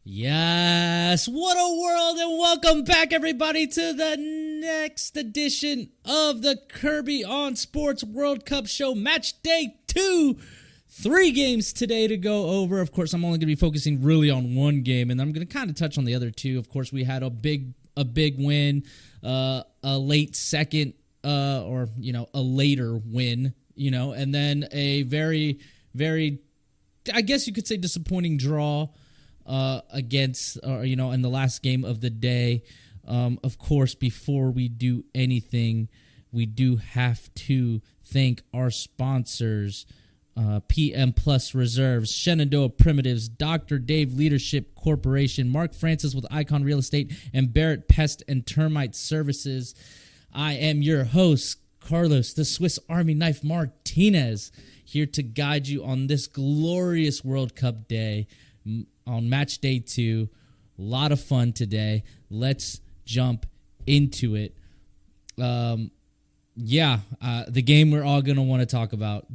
Yes, what a world, and welcome back, everybody, to the next edition of the Kirby on Sports World Cup show, match day 2. 3 games today to go over. Of course, I'm only going to be focusing really on one game, and I'm going to kind of touch on the other two. Of course, we had a big win, a late second, or a later win, and then a very, I guess you could say, disappointing draw against, in the last game of the day. Of course, before we do anything, we do have to thank our sponsors, PM Plus Reserves, Shenandoah Primitives, Dr. Dave Leadership Corporation, Mark Francis with Icon Real Estate, and Barrett Pest and Termite Services. I am your host, Carlos, the Swiss Army Knife Martinez, here to guide you on this glorious World Cup day on match day 2. A lot of fun today. Let's jump into it. The game we're all going to want to talk about.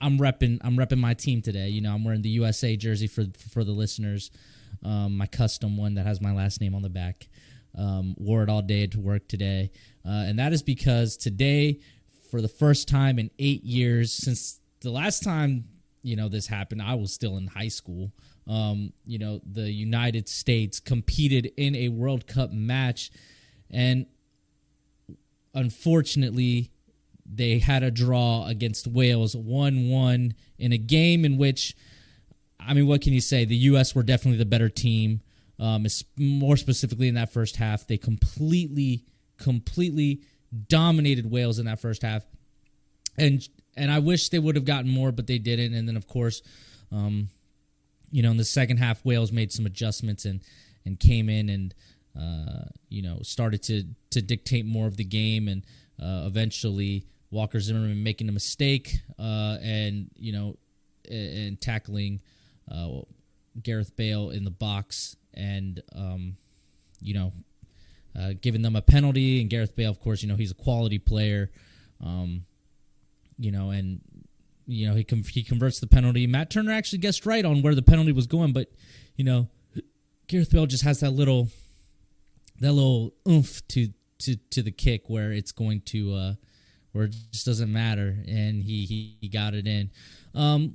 I'm repping my team today. I'm wearing the USA jersey for the listeners. My custom one that has my last name on the back. Wore it all day to work today. And that is because today, for the first time in 8 years, since the last time, this happened, I was still in high school. The United States competed in a World Cup match, and unfortunately, they had a draw against Wales, 1-1, in a game in which, what can you say? The U.S. were definitely the better team. More specifically in that first half, they completely dominated Wales in that first half. And I wish they would have gotten more, but they didn't. And then, of course, in the second half, Wales made some adjustments and came in and, started to dictate more of the game. And eventually, Walker Zimmerman making a mistake and tackling Gareth Bale in the box and, giving them a penalty. And Gareth Bale, of course, he's a quality player. He converts the penalty. Matt Turner actually guessed right on where the penalty was going, but Gareth Bale just has that little oomph to the kick where it's going to where it just doesn't matter, and he got it in. A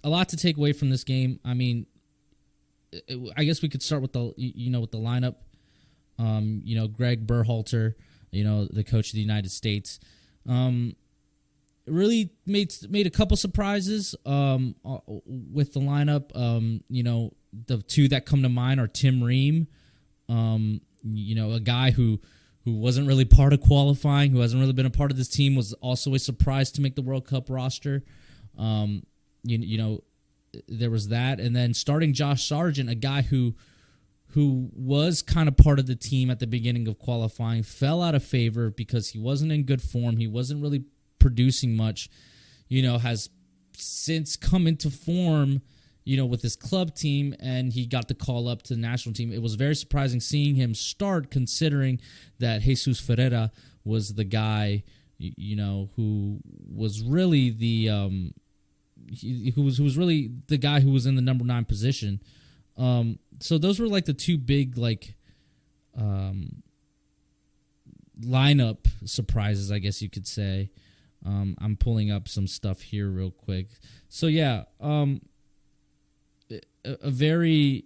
lot to take away from this game. I guess we could start with the lineup. Greg Berhalter, the coach of the United States, really made a couple surprises with the lineup. The two that come to mind are Tim Ream, a guy who wasn't really part of qualifying, who hasn't really been a part of this team, was also a surprise to make the World Cup roster. There was that, and then starting Josh Sargent, a guy who was kind of part of the team at the beginning of qualifying, fell out of favor because he wasn't in good form. He wasn't really producing much, has since come into form, with his club team, and he got the call up to the national team. It was very surprising seeing him start, considering that Jesus Ferreira was the guy, who was really the who was really the guy who was in the number 9 position. So those were like the two big lineup surprises, I guess you could say. I'm pulling up some stuff here real quick. So yeah, a very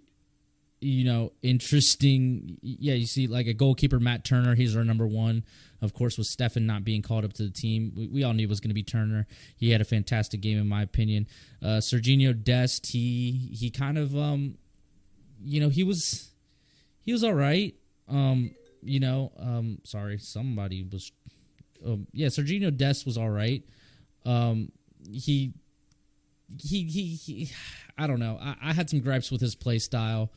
interesting. Yeah, you see like a goalkeeper, Matt Turner. He's our number 1. Of course, with Stefan not being called up to the team, we all knew it was going to be Turner. He had a fantastic game, in my opinion. Serginho Dest, he kind of he was all right. Sorry, somebody was. Serginho Dest was all right. He I don't know. I had some gripes with his play style.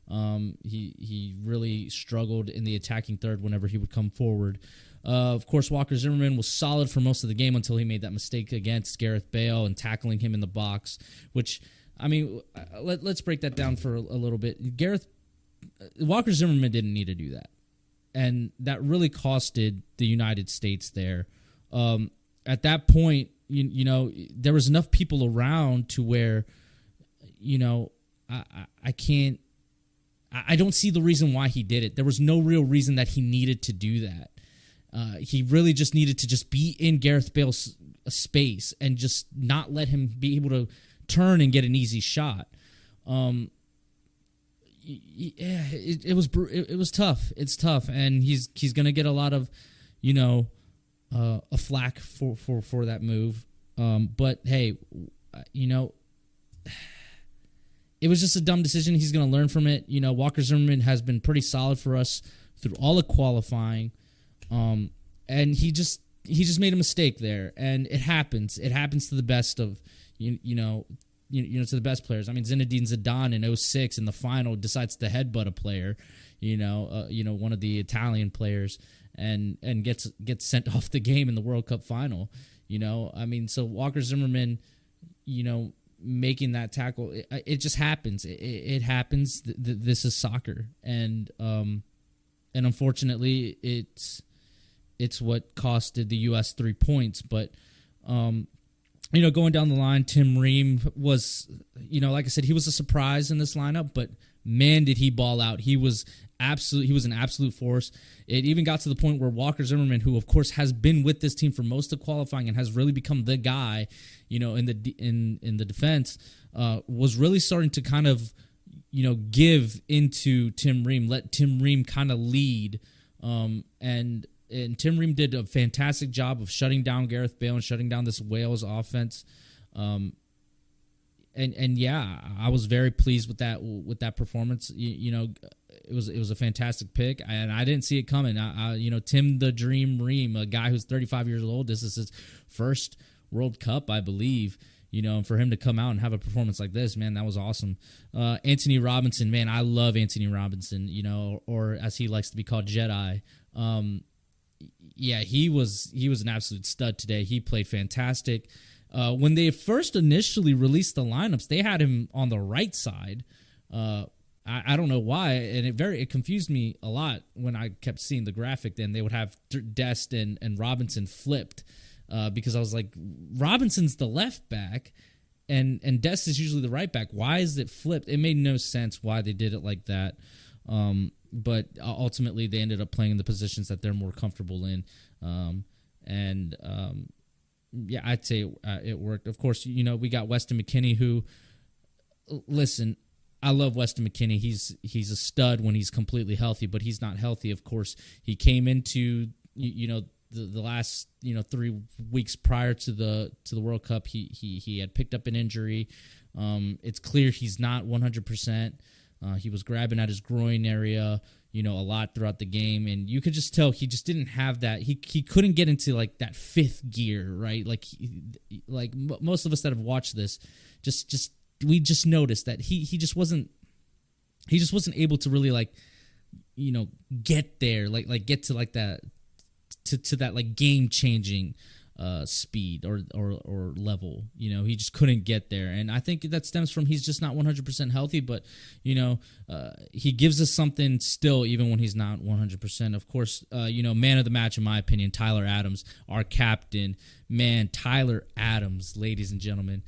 He really struggled in the attacking third whenever he would come forward. Of course, Walker Zimmerman was solid for most of the game until he made that mistake against Gareth Bale and tackling him in the box, which, let's break that down for a little bit. Walker Zimmerman didn't need to do that, and that really costed the United States there. At that point, there was enough people around to where I can't. I don't see the reason why he did it. There was no real reason that he needed to do that. He really just needed to just be in Gareth Bale's space and just not let him be able to turn and get an easy shot. It was tough. It's tough, and he's gonna get a lot of, a flack for that move. But hey, it was just a dumb decision. He's gonna learn from it. Walker Zimmerman has been pretty solid for us through all of qualifying, and he just made a mistake there, and it happens. It happens to the best of to the best players. I mean, Zinedine Zidane in 2006 in the final decides to headbutt a player, one of the Italian players, and gets sent off the game in the World Cup final. I mean, so Walker Zimmerman, making that tackle, it just happens. It happens. This is soccer, and unfortunately, it's what costed the U.S. 3 points. But going down the line, Tim Ream was, like I said, he was a surprise in this lineup, but man, did he ball out. He was an absolute force. It even got to the point where Walker Zimmerman, who of course has been with this team for most of qualifying and has really become the guy, in the defense, was really starting to kind of, give into Tim Ream, let Tim Ream kind of lead, and Tim Ream did a fantastic job of shutting down Gareth Bale and shutting down this Wales offense. And yeah, I was very pleased with that performance. It was a fantastic pick, and I didn't see it coming. Tim the Dream Ream, a guy who's 35 years old. This is his first World Cup, I believe. And for him to come out and have a performance like this, man, that was awesome. Anthony Robinson, man, I love Anthony Robinson. Or as he likes to be called, Jedi. Yeah, he was an absolute stud today. He played fantastic. When they first initially released the lineups, they had him on the right side. I don't know why, and it confused me a lot when I kept seeing the graphic. Then they would have Dest and Robinson flipped, because I was like, Robinson's the left back, and Dest is usually the right back. Why is it flipped? It made no sense why they did it like that. But ultimately, they ended up playing in the positions that they're more comfortable in. Yeah, I'd say it worked. Of course, we got Weston McKennie, who, listen, I love Weston McKennie. He's a stud when he's completely healthy, but he's not healthy. Of course, he came into the last 3 weeks prior to the World Cup. He had picked up an injury. It's clear he's not 100%. He was grabbing at his groin area, a lot throughout the game, and you could just tell he just didn't have that. He couldn't get into like that fifth gear, right? Like most of us that have watched this, we just noticed that he just wasn't able to really get there, get to like that to that like game changing speed or level. He just couldn't get there, and I think that stems from he's just not 100% healthy. But he gives us something still, even when he's not 100%. Of course, man of the match in my opinion, Tyler Adams, our captain. Man, Tyler Adams, ladies and gentlemen,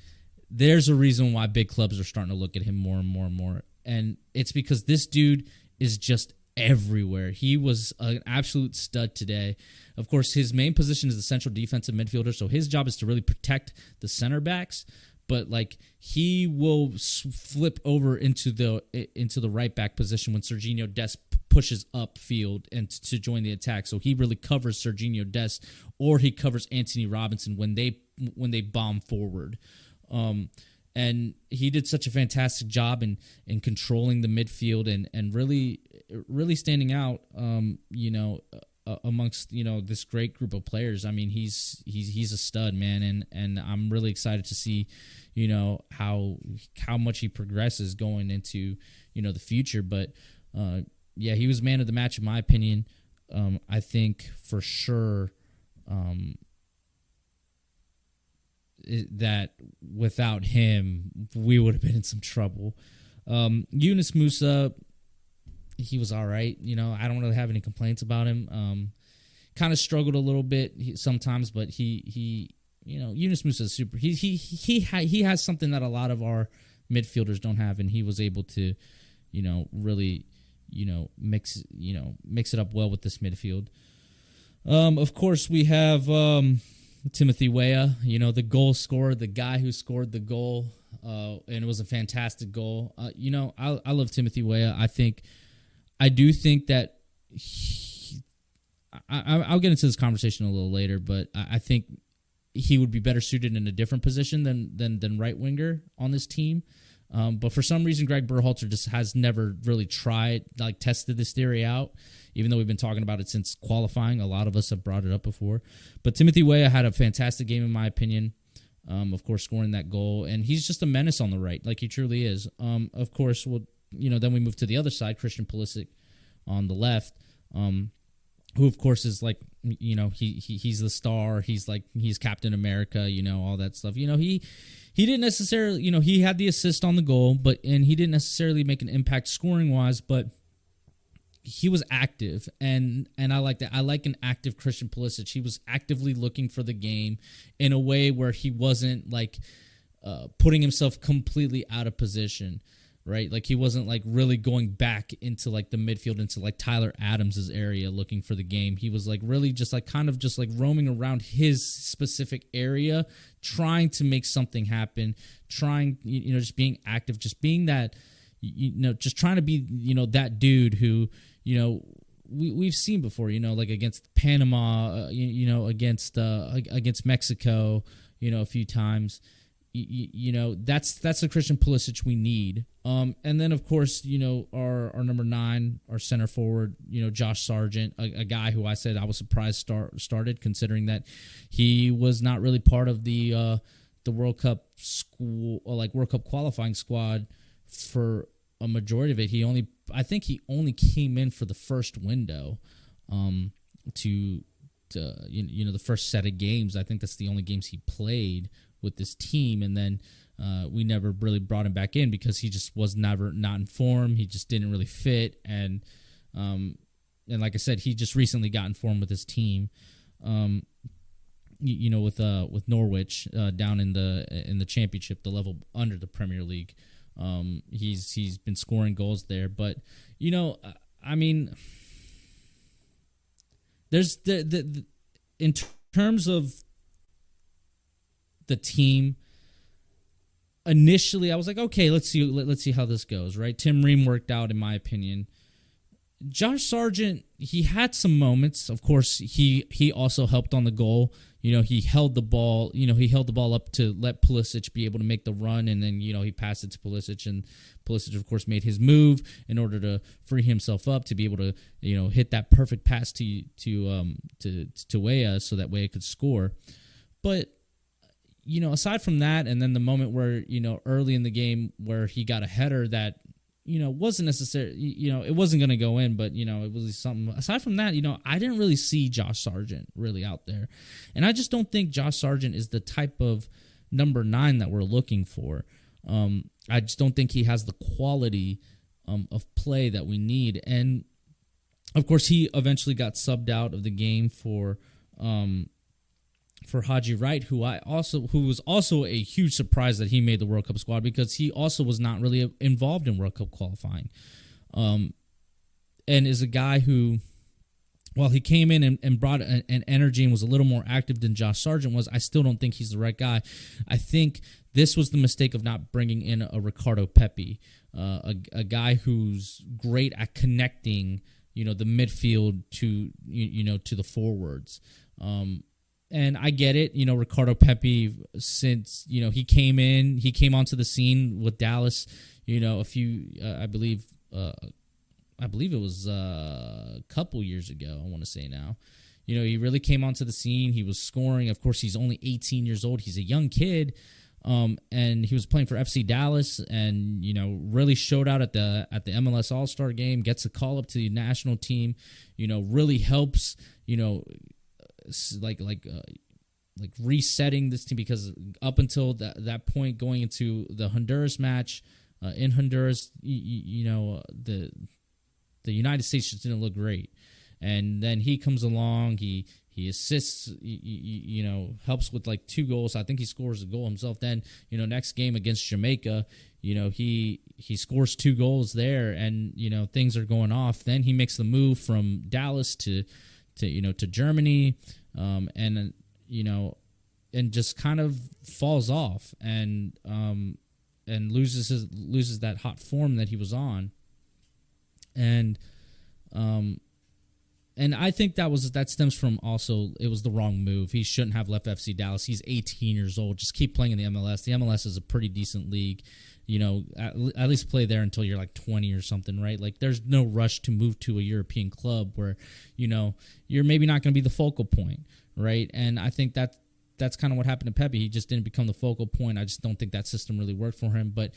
there's a reason why big clubs are starting to look at him more and more and more, and it's because this dude is just everywhere. He was an absolute stud today. Of course, his main position is the central defensive midfielder, so his job is to really protect the center backs. But he will flip over into the right back position when Serginho Dest pushes upfield and to join the attack. So he really covers Serginho Dest, or he covers Anthony Robinson when they bomb forward. And he did such a fantastic job in controlling the midfield and really standing out, amongst this great group of players. I mean, he's a stud, man, and I'm really excited to see how much he progresses going into the future. But yeah, he was man of the match in my opinion. I think for sure. That without him, we would have been in some trouble. Yunus Musa, he was all right. I don't really have any complaints about him. Kind of struggled a little bit sometimes, but he Yunus Musa is super. He has something that a lot of our midfielders don't have, and he was able to, really, mix it up well with this midfield. Of course, we have Timothy Weah, the goal scorer, the guy who scored the goal, and it was a fantastic goal. I love Timothy Weah. I do think that I'll get into this conversation a little later, but I think he would be better suited in a different position than right winger on this team. But for some reason, Greg Berhalter just has never really tested this theory out, even though we've been talking about it since qualifying. A lot of us have brought it up before. But Timothy Weah had a fantastic game, in my opinion. Of course, scoring that goal. And he's just a menace on the right, like he truly is. Of course, then we move to the other side, Christian Pulisic on the left, who, of course, is like, he's the star. He's Captain America, all that stuff. He didn't necessarily, he had the assist on the goal, and he didn't necessarily make an impact scoring-wise, but he was active, and I like that. I like an active Christian Pulisic. He was actively looking for the game in a way where he wasn't, putting himself completely out of position, right? Like, he wasn't, really going back into, the midfield, into, Tyler Adams' area looking for the game. He was, really just, roaming around his specific area, trying to make something happen, trying, just being active, just being that, just trying to be, that dude who, we've seen before, against Panama, against Mexico, a few times. That's the Christian Pulisic we need. And then, of course, our number 9, our center forward, Josh Sargent, a guy who I said I was surprised started, considering that he was not really part of the World Cup World Cup qualifying squad for a majority of it. I think he only came in for the first window, to the first set of games. I think that's the only games he played with this team, and then we never really brought him back in because he just was not in form. He just didn't really fit, and like I said, he just recently got in form with his team, with Norwich down in the championship, the level under the Premier League. He's been scoring goals there, but there's in terms of the team. Initially, I was like, okay, let's see how this goes, right? Tim Ream worked out, in my opinion. Josh Sargent, he had some moments. Of course, he also helped on the goal. He held the ball. He held the ball up to let Pulisic be able to make the run, and then he passed it to Pulisic, and Pulisic, of course, made his move in order to free himself up to be able to hit that perfect pass to Weah, so that Weah could score. But aside from that, and then the moment where, early in the game where he got a header that, wasn't necessary, it wasn't going to go in, but, it was something. Aside from that, I didn't really see Josh Sargent really out there. And I just don't think Josh Sargent is the type of number 9 that we're looking for. I just don't think he has the quality of play that we need. And, of course, he eventually got subbed out of the game for Haji Wright, who was also a huge surprise that he made the World Cup squad, because he also was not really involved in World Cup qualifying, and is a guy who, while he came in and brought an energy and was a little more active than Josh Sargent was, I still don't think he's the right guy. I think this was the mistake of not bringing in a Ricardo Pepi, a guy who's great at connecting, the midfield to the forwards. And I get it, Ricardo Pepi, since, he came onto the scene with Dallas, a few, I believe it was a couple years ago, I want to say now. He really came onto the scene. He was scoring. Of course, he's only 18 years old. He's a young kid. And he was playing for FC Dallas, and, really showed out at the MLS All-Star game, gets a call up to the national team, really helps, like resetting this team, because up until that point, going into the Honduras match, in Honduras, the United States just didn't look great. And then he comes along, he He assists, helps with like 2 goals. I think he scores a goal himself. Then, next game against Jamaica, he scores 2 goals there, and things are going off. Then he makes the move from Dallas to Germany, and just kind of falls off and loses that hot form that he was on, and I think that stems from also it was the wrong move. He shouldn't have left FC Dallas. He's 18 years old. Just keep playing in the MLS. The MLS is a pretty decent league. At least play there until you're like 20 or something, right? Like there's no rush to move to a European club where, you're maybe not going to be the focal point, right? And I think that's kind of what happened to Pepe. He just didn't become the focal point. I just don't think that system really worked for him. But,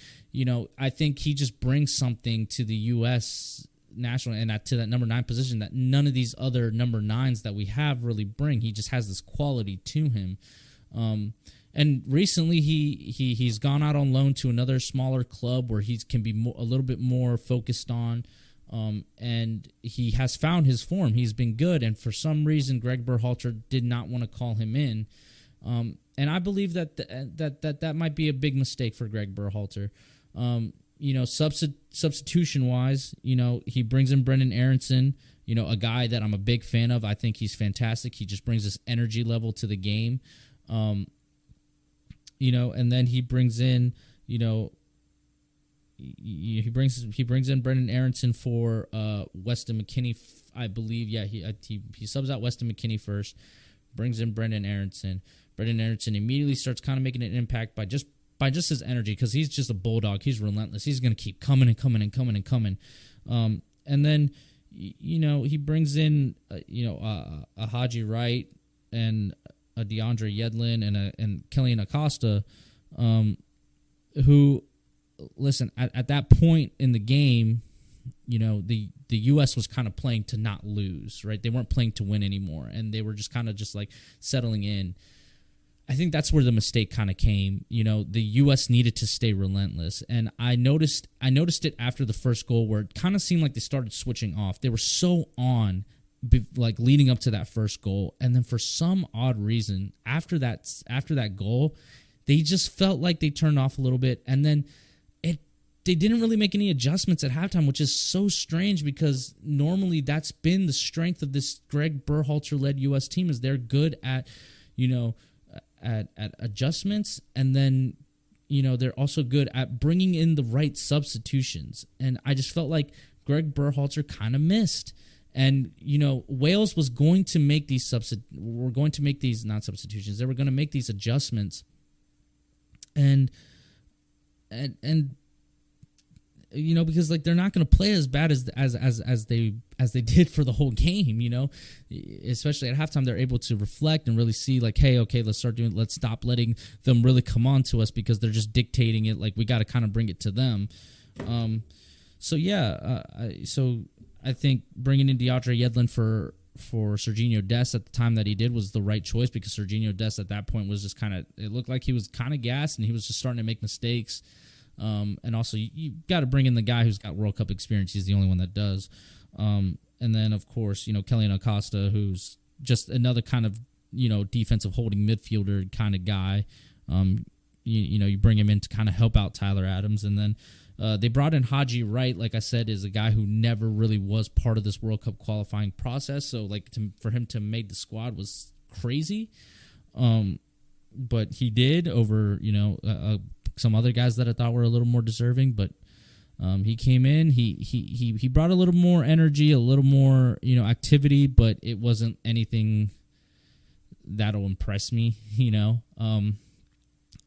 I think he just brings something to the U.S. national and to that number 9 position that none of these other number 9s that we have really bring. He just has this quality to him. And recently he's gone out on loan to another smaller club where he can be a little bit more focused on. And he has found his form. He's been good. And for some reason, Greg Berhalter did not want to call him in. And I believe that might be a big mistake for Greg Berhalter. Substitution-wise, he brings in Brendan Aronson, a guy that I'm a big fan of. I think he's fantastic. He just brings this energy level to the game. And then he brings in, he brings in Brendan Aronson for Weston McKennie, I believe. Yeah, he subs out Weston McKennie first, brings in Brendan Aronson. Brendan Aronson immediately starts kind of making an impact by just his energy, because he's just a bulldog. He's relentless. He's going to keep coming and coming and coming and coming. And then, he brings in, a Haji Wright and a DeAndre Yedlin and Kellyan Acosta, who, listen, at that point in the game, the U.S. was kind of playing to not lose, right? They weren't playing to win anymore, and they were just kind of just like settling in. I think that's where the mistake kind of came. The U.S. needed to stay relentless, and I noticed it after the first goal where it kind of seemed like they started switching off. They were so on, like leading up to that first goal, and then for some odd reason after that goal, they just felt like they turned off a little bit, and then they didn't really make any adjustments at halftime, which is so strange because normally that's been the strength of this Greg Berhalter-led U.S. team, is they're good at at adjustments, and then they're also good at bringing in the right substitutions. And I just felt like Greg Berhalter kind of missed. And Wales was going to make these not substitutions. They were going to make these adjustments, and because like they're not going to play as bad as they did for the whole game. Especially at halftime, they're able to reflect and really see like, hey, okay, let's stop letting them really come on to us because they're just dictating it. Like we got to kind of bring it to them. So I think bringing in DeAndre Yedlin for Serginho Dest at the time that he did was the right choice, because Serginho Dest at that point was just it looked like he was kind of gassed and he was just starting to make mistakes. And also, you got to bring in the guy who's got World Cup experience. He's the only one that does. And then, of course, Kellyan Acosta, who's just another kind of, defensive holding midfielder kind of guy. You bring him in to kind of help out Tyler Adams. And then they brought in Haji Wright, like I said, is a guy who never really was part of this World Cup qualifying process. So, for him to make the squad was crazy. But he did over, some other guys that I thought were a little more deserving, but he came in. He brought a little more energy, a little more activity, but it wasn't anything that'll impress me, And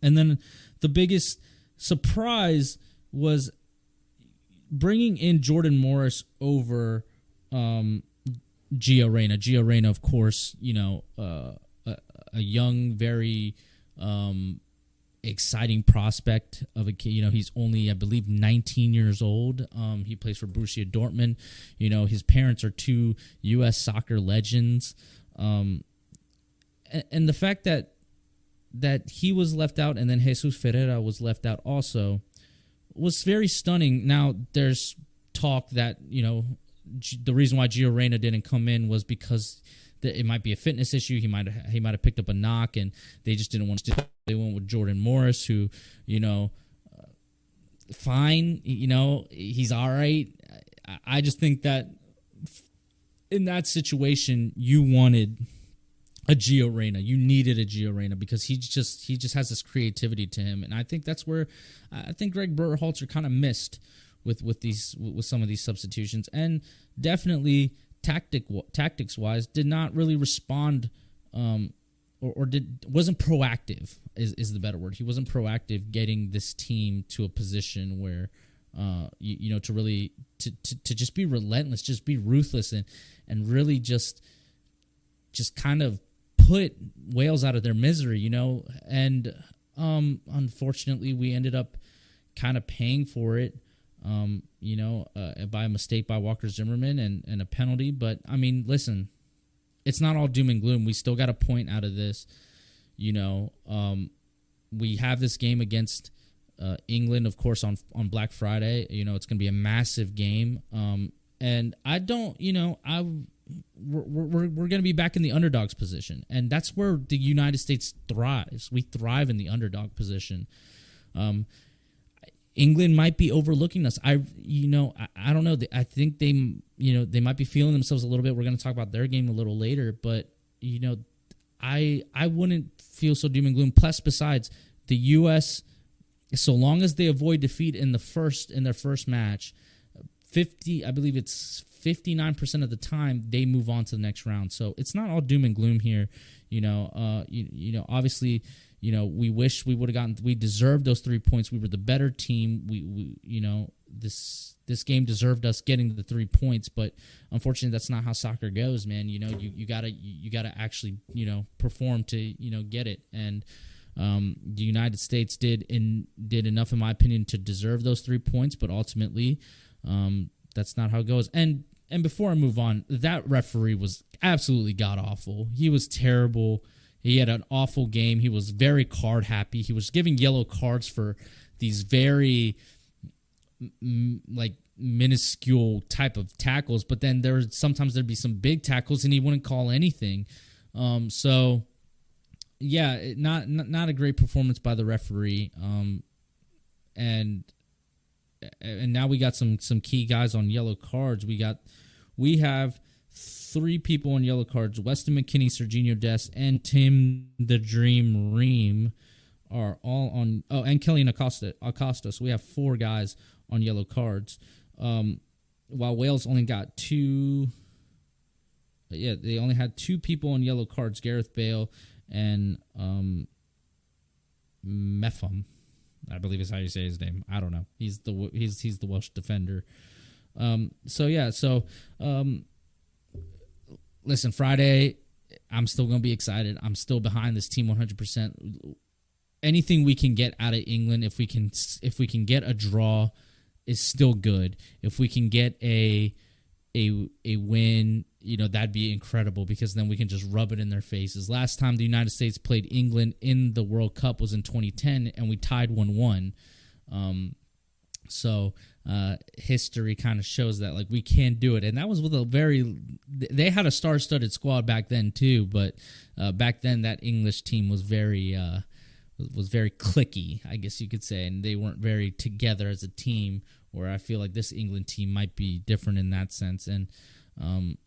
then the biggest surprise was bringing in Jordan Morris over Gio Reyna. Gio Reyna, of course, a young, very exciting prospect of a kid. He's only, I believe, 19 years old. He plays for Borussia Dortmund. His parents are 2 U.S. soccer legends. And the fact that he was left out and then Jesus Ferreira was left out also was very stunning. Now, there's talk that, the reason why Gio Reyna didn't come in was because it might be a fitness issue. He might have picked up a knock, and they just didn't want to. They went with Jordan Morris, who, fine, he's all right. I just think that in that situation, you wanted a Gio Reyna. You needed a Gio Reyna because he just has this creativity to him, and I think that's where I think Greg Berhalter kind of missed with some of these substitutions, and definitely tactics wise did not really respond, wasn't proactive is the better word. He wasn't proactive getting this team to a position where to really to just be relentless, just be ruthless, and really just kind of put Wales out of their misery, and unfortunately we ended up kind of paying for it, by a mistake by Walker Zimmerman and a penalty. But I mean, listen, it's not all doom and gloom. We still got a point out of this. We have this game against England, of course, on Black Friday. It's going to be a massive game. And I don't, we're going to be back in the underdog's position, and that's where the United States thrives. We thrive in the underdog position. England might be overlooking us. I don't know. I think they might be feeling themselves a little bit. We're going to talk about their game a little later, but I wouldn't feel so doom and gloom. Plus, besides, the U.S., so long as they avoid defeat in their first match, I believe it's 59% of the time they move on to the next round. So it's not all doom and gloom here. Obviously, we wish we would have gotten. We deserved those 3 points. We were the better team. This game deserved us getting the 3 points, but unfortunately, that's not how soccer goes, man. You gotta actually perform to get it. And the United States did enough, in my opinion, to deserve those 3 points, but ultimately, that's not how it goes. And before I move on, that referee was absolutely god awful. He was terrible. He had an awful game. He was very card happy. He was giving yellow cards for these very minuscule type of tackles, but then sometimes there'd be some big tackles and he wouldn't call anything. So yeah, not a great performance by the referee. And now we got some key guys on yellow cards. We have 3 people on yellow cards. Weston McKennie, Serginho Dest, and Tim the Dream Ream are all on. Oh, and Kellyan Acosta. So we have 4 guys on yellow cards. While Wales only got 2. Yeah, they only had 2 people on yellow cards: Gareth Bale and Mepham, I believe is how you say his name. I don't know. He's the Welsh defender. Listen, Friday, I'm still going to be excited. I'm still behind this team 100%. Anything we can get out of England, if we can get a draw, is still good. If we can get a win, that'd be incredible, because then we can just rub it in their faces. Last time the United States played England in the World Cup was in 2010, and we tied 1-1. So history kind of shows that we can do it, and that was with they had a star-studded squad back then too. But back then that English team was very cliquey, I guess you could say, and they weren't very together as a team. Where I feel like this England team might be different in that sense, and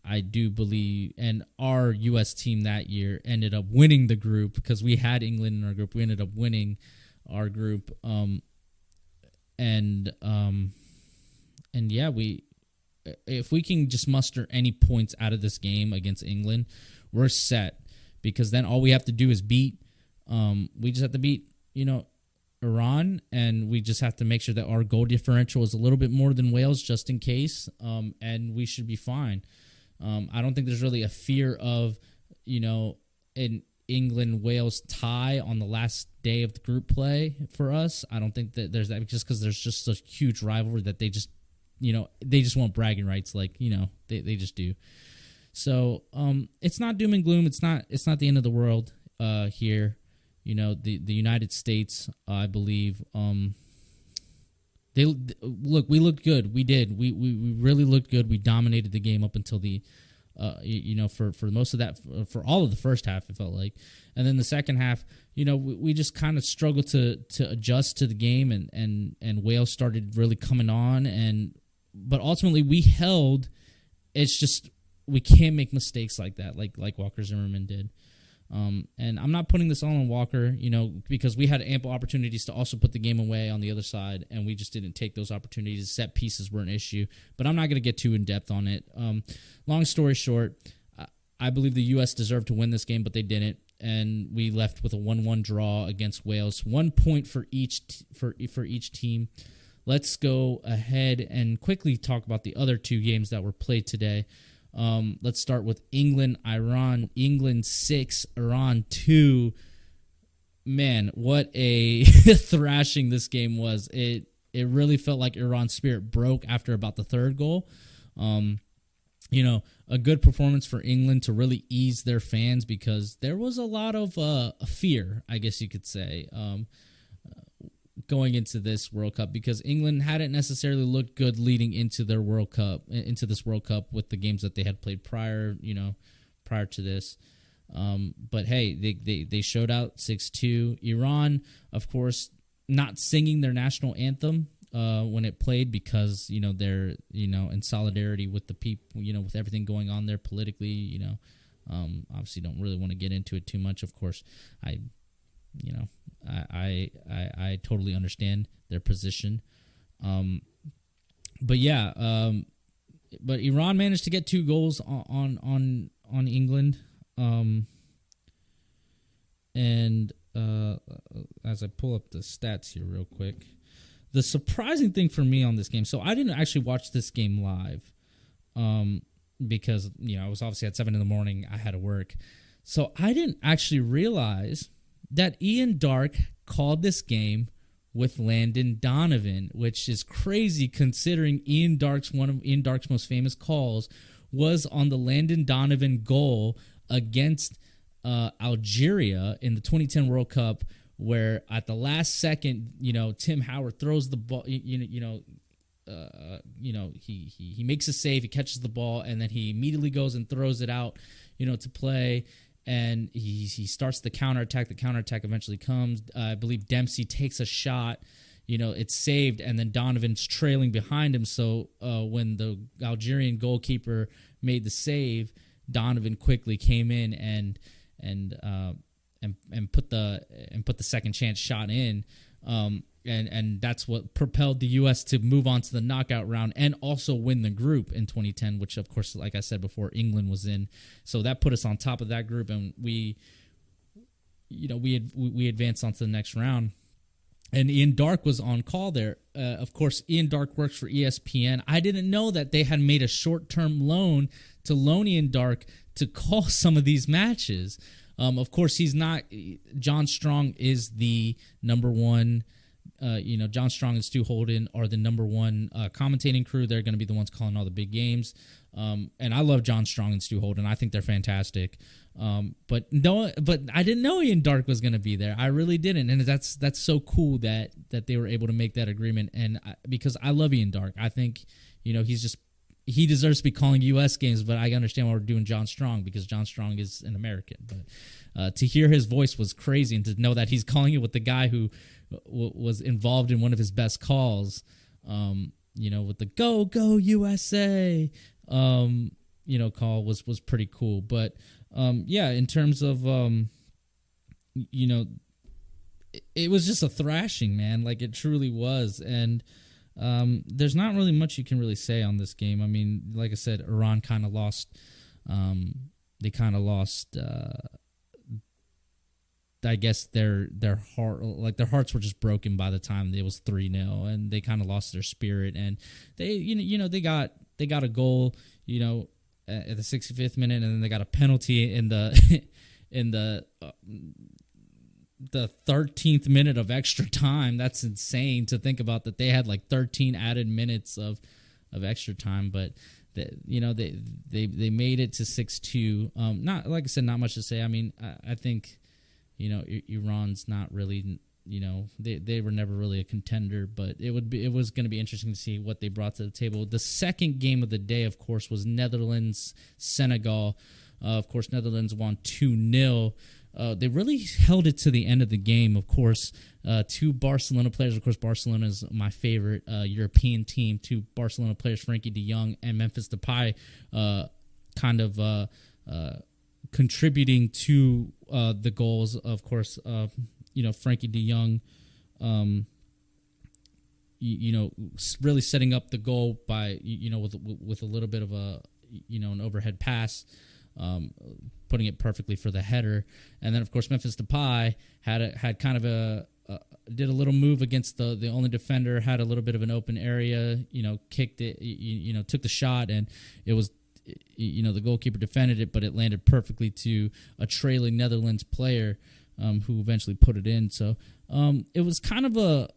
I do believe, and our U.S. team that year ended up winning the group because we had England in our group. We ended up winning our group. And yeah, if we can just muster any points out of this game against England, we're set, because then all we have to do is we just have to beat, Iran, and we just have to make sure that our goal differential is a little bit more than Wales, just in case, and we should be fine. I don't think there's really a fear of, an England-Wales tie on the last day of the group play for us. I don't think that there's that, just because there's just a huge rivalry that they just, they just want bragging rights, they just do. So it's not doom and gloom. It's not the end of the world here. The United States, I believe, we looked good. We did. We really looked good. We dominated the game up until the for most of that, for all of the first half, it felt like. And then the second half, we just kind of struggled to adjust to the game, and Wales started really coming on, but ultimately we held. It's just we can't make mistakes like that, like Walker Zimmerman did. And I'm not putting this all on Walker, because we had ample opportunities to also put the game away on the other side, and we just didn't take those opportunities. Set pieces were an issue, but I'm not going to get too in depth on it. Long story short, I believe the U.S. deserved to win this game, but they didn't, and we left with a 1-1 draw against Wales. 1 point for each team. Let's go ahead and quickly talk about the other two games that were played today. Let's start with England, Iran. England 6, Iran 2. Man, what a thrashing this game was. It really felt like Iran's spirit broke after about the third goal. A good performance for England to really ease their fans, because there was a lot of fear, I guess you could say, going into this World Cup, because England hadn't necessarily looked good leading into this World Cup with the games that they had played prior to this. But hey, they showed out 6-2. Iran, of course, not singing their national anthem when it played, because they're in solidarity with the people, with everything going on there politically. Obviously don't really want to get into it too much. Of course, I totally understand their position. But Iran managed to get 2 goals on England. As I pull up the stats here real quick, the surprising thing for me on this game, so I didn't actually watch this game live, because I was obviously at 7 a.m. I had to work, so I didn't actually realize that Ian Darke called this game with Landon Donovan, which is crazy considering one of Ian Darke's most famous calls was on the Landon Donovan goal against Algeria in the 2010 World Cup, where at the last second, Tim Howard throws the ball, he makes a save, he catches the ball, and then he immediately goes and throws it out, to play. And he starts the counterattack. The counterattack eventually comes. I believe Dempsey takes a shot. It's saved, and then Donovan's trailing behind him. So when the Algerian goalkeeper made the save, Donovan quickly came in and put the second chance shot in. And that's what propelled the U.S. to move on to the knockout round and also win the group in 2010, which, of course, like I said before, England was in. So that put us on top of that group, and we advanced on to the next round. And Ian Darke was on call there. Of course, Ian Darke works for ESPN. I didn't know that they had made a short-term loan to loan Ian Darke to call some of these matches. Of course, he's not. John Strong is the number one. John Strong and Stu Holden are the number one commentating crew. They're going to be the ones calling all the big games. And I love John Strong and Stu Holden. I think they're fantastic. But I didn't know Ian Darke was going to be there. I really didn't. And that's so cool that they were able to make that agreement. And because I love Ian Darke, I think, he deserves to be calling U.S. games, but I understand why we're doing John Strong, because John Strong is an American. But to hear his voice was crazy, and to know that he's calling it with the guy who was involved in one of his best calls, with the go USA, call was pretty cool. But, in terms of, it was just a thrashing, man. Like, it truly was. And there's not really much you can really say on this game. I mean, like I said, Iran kind of lost. They kind of lost. I guess their hearts were just broken by the time it was 3-0, and they kind of lost their spirit. And they they got a goal at the 65th minute, and then they got a penalty in the the 13th minute of extra time. That's insane to think about, that they had like 13 added minutes of extra time, but they made it to 6-2. Not, like I said, not much to say. I mean, I think Iran's not really they were never really a contender, but it was going to be interesting to see what they brought to the table. The second game of the day, of course, was Netherlands Senegal. Of course, Netherlands won 2-0. They really held it to the end of the game. Of course, two Barcelona players. Of course, Barcelona is my favorite European team. Two Barcelona players, Frankie de Jong and Memphis Depay, kind of contributing to the goals. Of course, Frankie de Jong, really setting up the goal by with a little bit of an overhead pass. Putting it perfectly for the header, and then of course Memphis Depay had kind of did a little move against the only defender, had a little bit of an open area, kicked it, took the shot, and it was, the goalkeeper defended it, but it landed perfectly to a trailing Netherlands player, who eventually put it in. So it was kind of a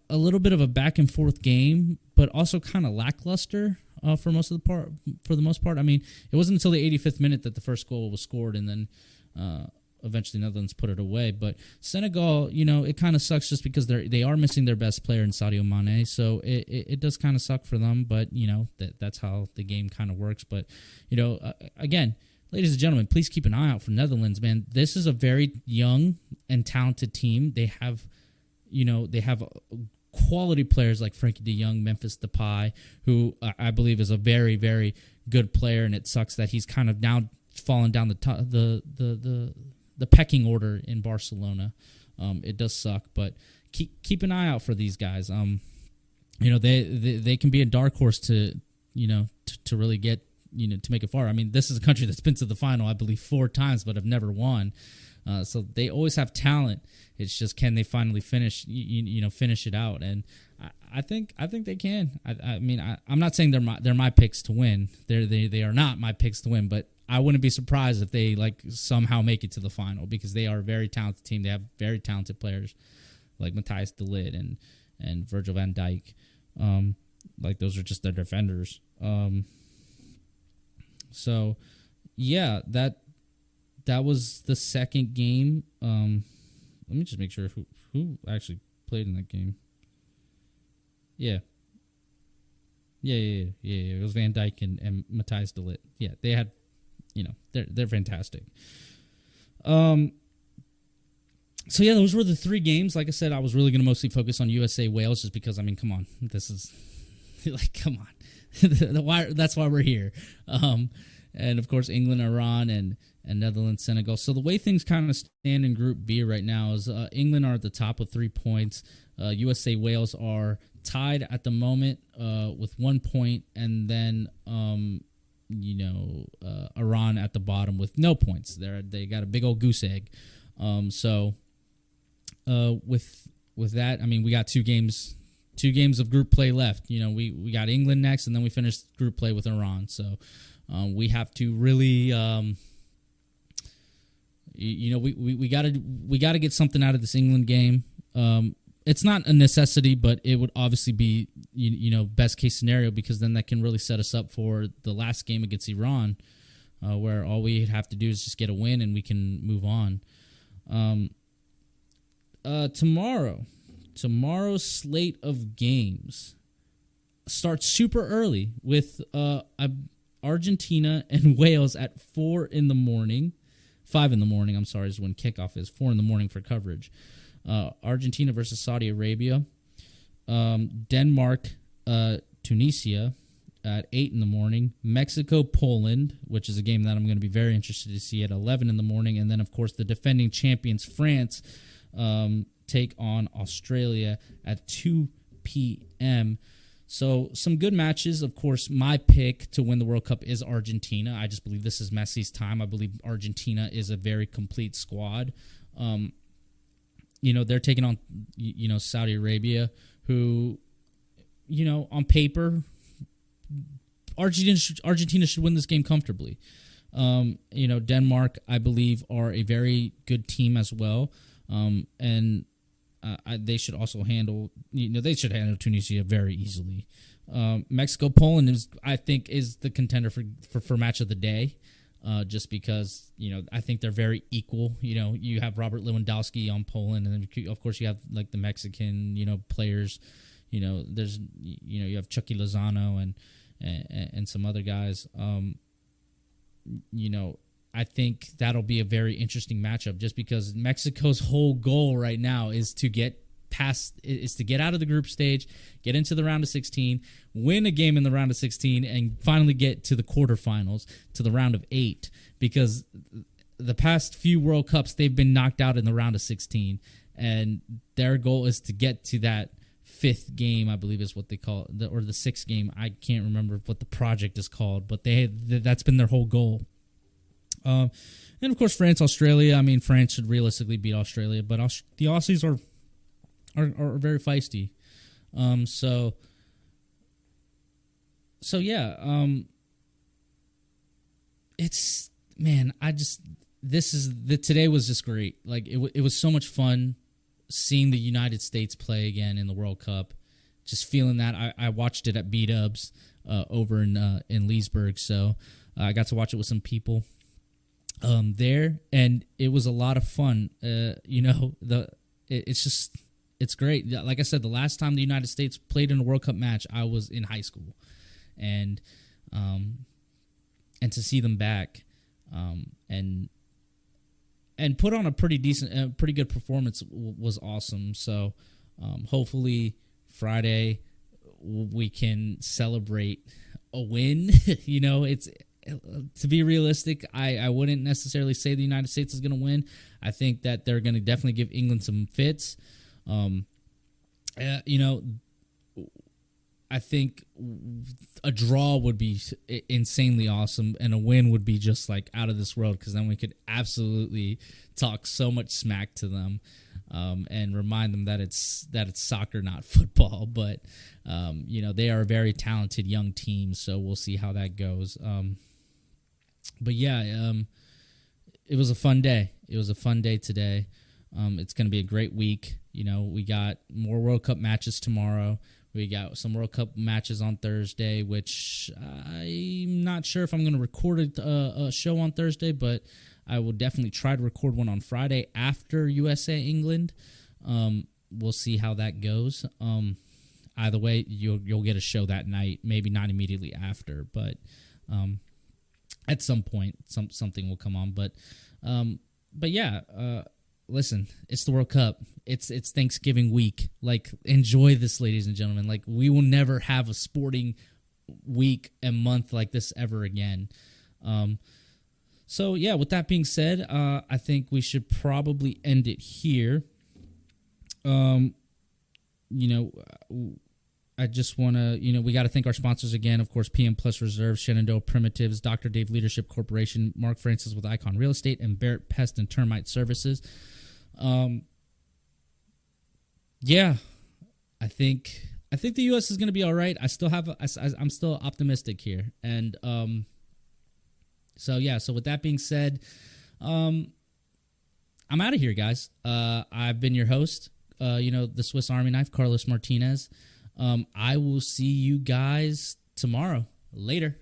little bit of a back and forth game, but also kind of lackluster. For the most part. I mean, it wasn't until the 85th minute that the first goal was scored, and then eventually Netherlands put it away. But Senegal, it kind of sucks just because they are missing their best player in Sadio Mane, so it does kind of suck for them. But that's how the game kind of works. But again, ladies and gentlemen, please keep an eye out for Netherlands. Man, this is a very young and talented team. They have quality players like Frankie de Jong, Memphis Depay, who I believe is a very, very good player, and it sucks that he's kind of now fallen down the pecking order in Barcelona. It does suck, but keep an eye out for these guys. They can be a dark horse to really get to make it far. I mean, this is a country that's been to the final, I believe, 4 times, but have never won. So they always have talent. It's just, can they finally finish it out? And I think they can. I mean, I'm not saying they're my picks to win. They are not my picks to win, but I wouldn't be surprised if they somehow make it to the final, because they are a very talented team. They have very talented players like Matthijs de Ligt and Virgil van Dijk. Those are just their defenders. So yeah, that was the second game. Let me just make sure who actually played in that game. Yeah. It was Van Dijk and Matthijs de Ligt. Yeah, they had, they're fantastic. So yeah, those were the 3 games. Like I said, I was really going to mostly focus on USA Wales, just because, I mean, come on, this is come on, that's why we're here. And of course, England, Iran, and Netherlands, Senegal. So the way things kind of stand in Group B right now is England are at the top with 3 points. USA, Wales are tied at the moment with 1 point, and then Iran at the bottom with no points. They got a big old goose egg. So with that, I mean, we got 2 games of group play left. We got England next, and then we finished group play with Iran. So we have to really, we gotta get something out of this England game. It's not a necessity, but it would obviously be, best case scenario, because then that can really set us up for the last game against Iran, where all we have to do is just get a win and we can move on. Tomorrow's slate of games starts super early with Argentina and Wales at 4 in the morning. 5 in the morning, I'm sorry, is when kickoff is. 4 in the morning for coverage. Argentina versus Saudi Arabia. Denmark, Tunisia at 8 in the morning. Mexico, Poland, which is a game that I'm going to be very interested to see, at 11 in the morning. And then, of course, the defending champions, France, take on Australia at 2 p.m. So some good matches. Of course, my pick to win the World Cup is Argentina. I just believe this is Messi's time. I believe Argentina is a very complete squad. They're taking on, Saudi Arabia, who, on paper, Argentina should win this game comfortably. Denmark, I believe, are a very good team as well. And they should also handle, they should handle Tunisia very easily. Mexico, Poland I think is the contender for match of the day. just because, I think they're very equal. You have Robert Lewandowski on Poland, and then, of course, you have, like, the Mexican, players. There's, you have Chucky Lozano and some other guys. I think that'll be a very interesting matchup just because Mexico's whole goal right now is to get out of the group stage, get into the round of 16, win a game in the round of 16, and finally get to the quarterfinals, to the round of 8, because the past few World Cups, they've been knocked out in the round of 16, and their goal is to get to that 5th game, I believe is what they call it, or the 6th game. I can't remember what the project is called, but that's been their whole goal. And, of course, France, Australia. I mean, France should realistically beat Australia, but the Aussies are very feisty. So yeah. It's, man, today was just great. Like, it was so much fun seeing the United States play again in the World Cup. Just feeling that. I watched it at B-Dubs over in Leesburg, so I got to watch it with some people there, and it was a lot of fun. It's great. Like I said, the last time the United States played in a World Cup match, I was in high school, and to see them back, and put on a pretty good performance was awesome. So hopefully Friday we can celebrate a win. It's. To be realistic, I wouldn't necessarily say the United States is going to win. I think that they're going to definitely give England some fits. I think a draw would be insanely awesome, and a win would be just like out of this world, because then we could absolutely talk so much smack to them, and remind them that it's soccer, not football. But they are a very talented young team, so we'll see how that goes. But yeah, it was a fun day. It was a fun day today. It's going to be a great week. We got more World Cup matches tomorrow. We got some World Cup matches on Thursday, which I'm not sure if I'm going to record a show on Thursday, but I will definitely try to record one on Friday after USA England. We'll see how that goes. Either way, you'll get a show that night. Maybe not immediately after, but at some point something will come on. But yeah, listen, it's the World Cup. It's Thanksgiving week. Like, enjoy this, ladies and gentlemen. Like, we will never have a sporting week and month like this ever again. So yeah, with that being said, I think we should probably end it here. I just want to, we got to thank our sponsors again. Of course, PM Plus Reserve, Shenandoah Primitives, Dr. Dave Leadership Corporation, Mark Francis with Icon Real Estate, and Barrett Pest and Termite Services. Yeah, I think the U.S. is going to be all right. I'm still optimistic here. And so with that being said, I'm out of here, guys. I've been your host, the Swiss Army Knife, Carlos Martinez. I will see you guys tomorrow. Later.